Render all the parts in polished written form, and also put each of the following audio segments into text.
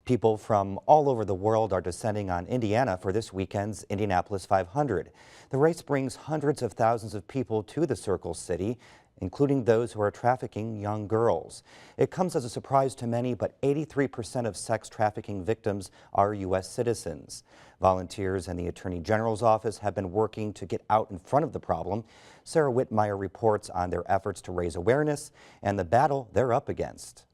People from all over the world are descending on Indiana for this weekend's Indianapolis 500. The race brings hundreds of thousands of people to the Circle City, including those who are trafficking young girls. It comes as a surprise to many, but 83% of sex trafficking victims are U.S. citizens. Volunteers and the Attorney General's office have been working to get out in front of the problem. Sarah Whitmire reports on their efforts to raise awareness and the battle they're up against.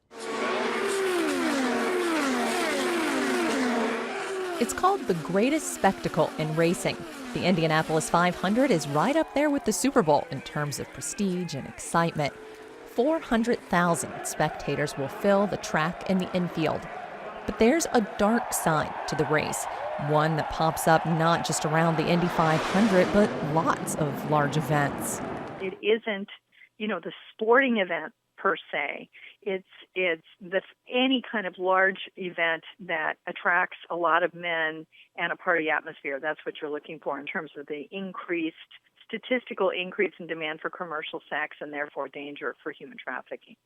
It's called the greatest spectacle in racing. The Indianapolis 500 is right up there with the Super Bowl in terms of prestige and excitement. 400,000 spectators will fill the track and the infield. But there's a dark side to the race, one that pops up not just around the Indy 500, but lots of large events. It isn't, the sporting event per se. It's any kind of large event that attracts a lot of men and a party atmosphere. That's what you're looking for in terms of the statistical increase in demand for commercial sex and therefore danger for human trafficking.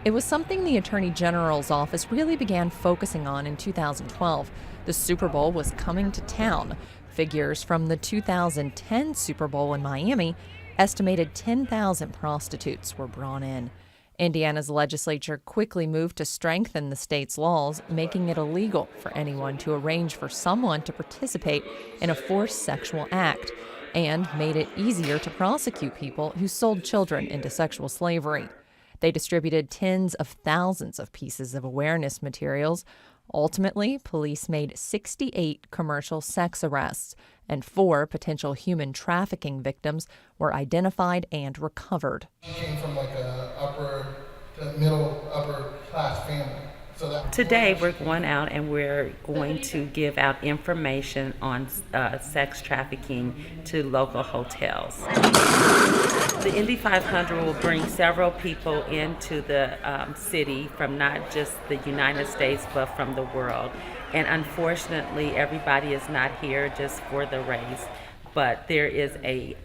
It was something the Attorney General's office really began focusing on in 2012. The Super Bowl was coming to town. Figures from the 2010 Super Bowl in Miami estimated 10,000 prostitutes were brought in. Indiana's legislature quickly moved to strengthen the state's laws, making it illegal for anyone to arrange for someone to participate in a forced sexual act, and made it easier to prosecute people who sold children into sexual slavery. They distributed tens of thousands of pieces of awareness materials. Ultimately, police made 68 commercial sex arrests, and 4 potential human trafficking victims were identified and recovered. She came from like middle upper class family. Today we're going out and we're going to give out information on sex trafficking to local hotels. The Indy 500 will bring several people into the city from not just the United States but from the world. And unfortunately everybody is not here just for the race, but there is a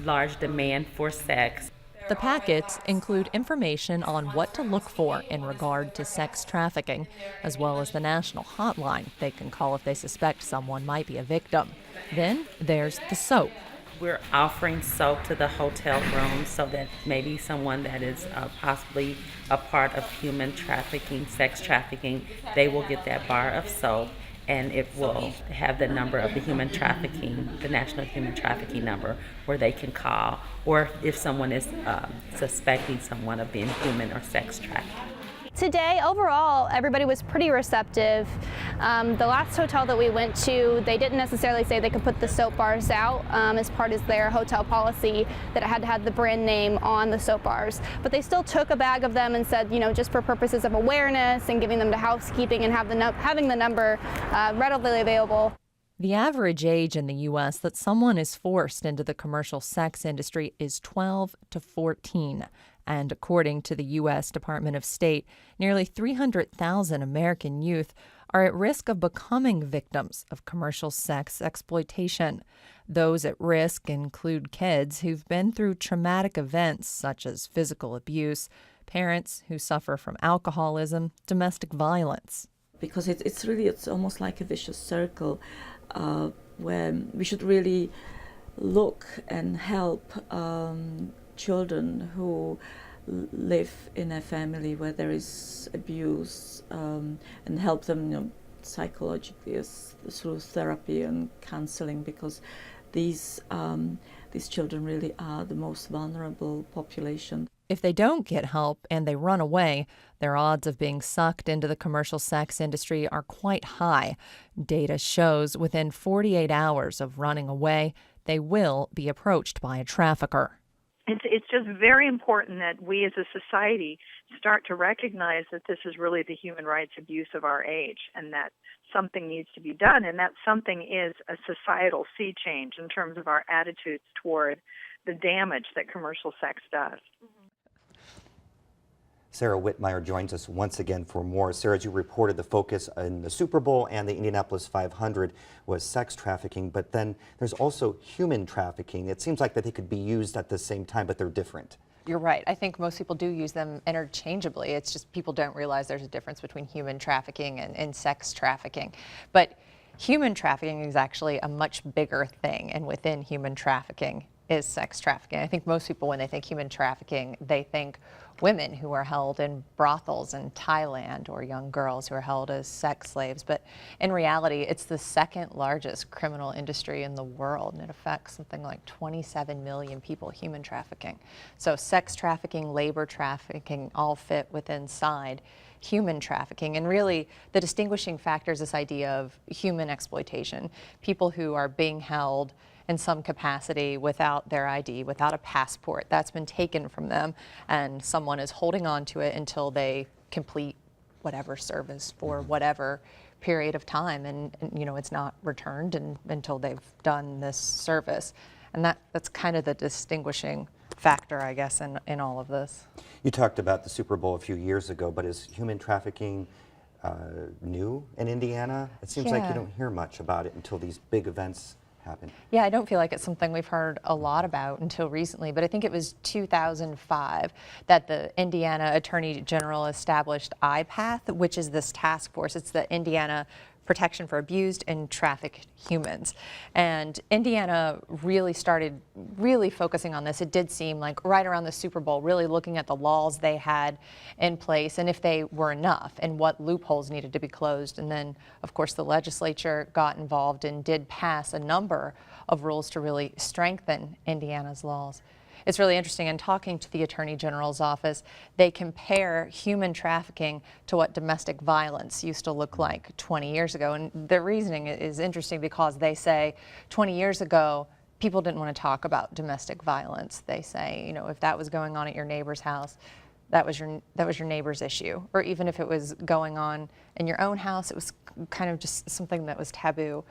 large demand for sex. The packets include information on what to look for in regard to sex trafficking, as well as the national hotline they can call if they suspect someone might be a victim. Then there's the soap. We're offering soap to the hotel room so that maybe someone that is possibly a part of human trafficking, sex trafficking, they will get that bar of soap. And it will have the number of the human trafficking, the national human trafficking number, where they can call, or if someone is suspecting someone of being human or sex trafficked. Today, overall, everybody was pretty receptive. The last hotel that we went to, they didn't necessarily say they could put the soap bars out as part of their hotel policy, that it had to have the brand name on the soap bars. But they still took a bag of them and said, just for purposes of awareness and giving them to housekeeping and having the number readily available. The average age in the U.S. that someone is forced into the commercial sex industry is 12 to 14. And according to the U.S. Department of State, nearly 300,000 American youth are at risk of becoming victims of commercial sex exploitation. Those at risk include kids who've been through traumatic events such as physical abuse, parents who suffer from alcoholism, domestic violence. Because it's almost like a vicious circle where we should really look and help children who live in a family where there is abuse and help them psychologically through therapy and counseling, because these children really are the most vulnerable population. If they don't get help and they run away, their odds of being sucked into the commercial sex industry are quite high. Data shows within 48 hours of running away, they will be approached by a trafficker. It's just very important that we as a society start to recognize that this is really the human rights abuse of our age and that something needs to be done, and that something is a societal sea change in terms of our attitudes toward the damage that commercial sex does. Sarah Whitmire joins us once again for more. Sarah, as you reported, the focus in the Super Bowl and the Indianapolis 500 was sex trafficking, but then there's also human trafficking. It seems like that they could be used at the same time, but they're different. you're right. I think most people do use them interchangeably. It's just people don't realize there's a difference between human trafficking and sex trafficking. But human trafficking is actually a much bigger thing, and within human trafficking is sex trafficking. I think most people, when they think human trafficking, they think women who are held in brothels in Thailand or young girls who are held as sex slaves. But in reality, it's the second largest criminal industry in the world, and it affects something like 27 million people, human trafficking. So sex trafficking, labor trafficking all fit within inside human trafficking. And really, the distinguishing factor is this idea of human exploitation. People who are being held in some capacity without their ID, without a passport. That's been taken from them, and someone is holding on to it until they complete whatever service for whatever period of time, and you know, it's not returned until they've done this service. And that's kind of the distinguishing factor, I guess, in all of this. You talked about the Super Bowl a few years ago, but is human trafficking new in Indiana? It seems like you don't hear much about it until these big events happen. Yeah, I don't feel like it's something we've heard a lot about until recently, but I think it was 2005 that the Indiana Attorney General established IPATH, which is this task force. It's the Indiana Protection for Abused and Trafficked Humans. And Indiana really started focusing on this. It did seem like right around the Super Bowl, really looking at the laws they had in place and if they were enough and what loopholes needed to be closed. And then, of course, the legislature got involved and did pass a number of rules to really strengthen Indiana's laws. It's really interesting, in talking to the Attorney General's office, they compare human trafficking to what domestic violence used to look like 20 years ago. And their reasoning is interesting because they say 20 years ago, people didn't want to talk about domestic violence. They say, you know, if that was going on at your neighbor's house, that was your neighbor's issue. Or even if it was going on in your own house, it was kind of just something that was taboo.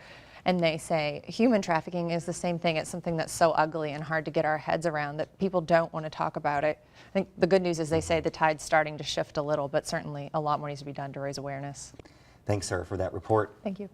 And they say human trafficking is the same thing. It's something that's so ugly and hard to get our heads around that people don't want to talk about it. I think the good news is they say the tide's starting to shift a little, but certainly a lot more needs to be done to raise awareness. Thanks, Sarah, for that report. Thank you.